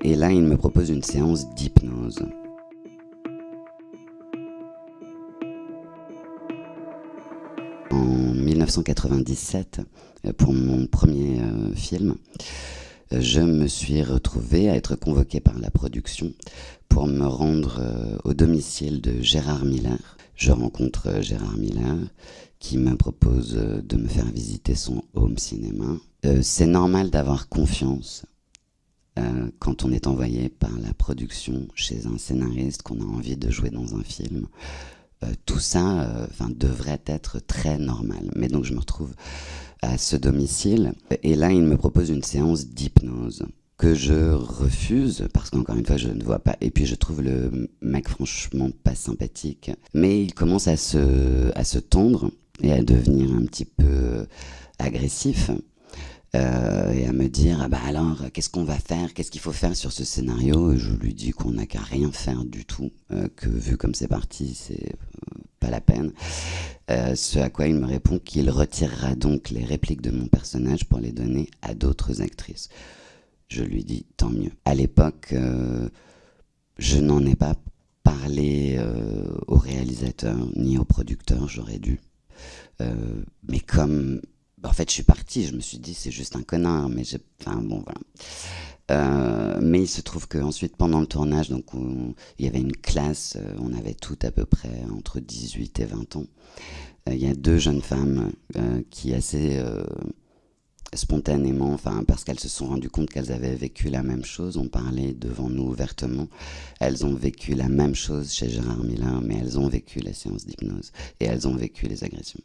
Et là, il me propose une séance d'hypnose. En 1997, pour mon premier film, je me suis retrouvé à être convoqué par la production pour me rendre au domicile de Gérard Miller. Je rencontre Gérard Miller qui me propose de me faire visiter son home cinéma. C'est normal d'avoir confiance quand on est envoyé par la production chez un scénariste, qu'on a envie de jouer dans un film. Tout ça devrait être très normal. Mais donc je me retrouve à ce domicile et là il me propose une séance d'hypnose que je refuse parce qu'encore une fois je ne vois pas, et puis je trouve le mec franchement pas sympathique, mais il commence à se tendre et à devenir un petit peu agressif. Et à me dire ah bah alors qu'est-ce qu'on va faire, qu'est-ce qu'il faut faire sur ce scénario. Et je lui dis qu'on n'a qu'à rien faire du tout, que vu comme c'est parti c'est pas la peine. Ce à quoi il me répond qu'il retirera donc les répliques de mon personnage pour les donner à d'autres actrices. Je lui dis tant mieux. À l'époque je n'en ai pas parlé au réalisateur ni au producteur, j'aurais dû, mais comme en fait je suis parti, je me suis dit c'est juste un connard, mais bon voilà. Mais il se trouve qu'ensuite pendant le tournage, donc il y avait une classe, on avait toutes à peu près entre 18 et 20 ans. Il y a deux jeunes femmes qui assez spontanément, parce qu'elles se sont rendues compte qu'elles avaient vécu la même chose, ont parlé devant nous ouvertement. Elles ont vécu la même chose chez Gérard Miller, mais elles ont vécu la séance d'hypnose et elles ont vécu les agressions.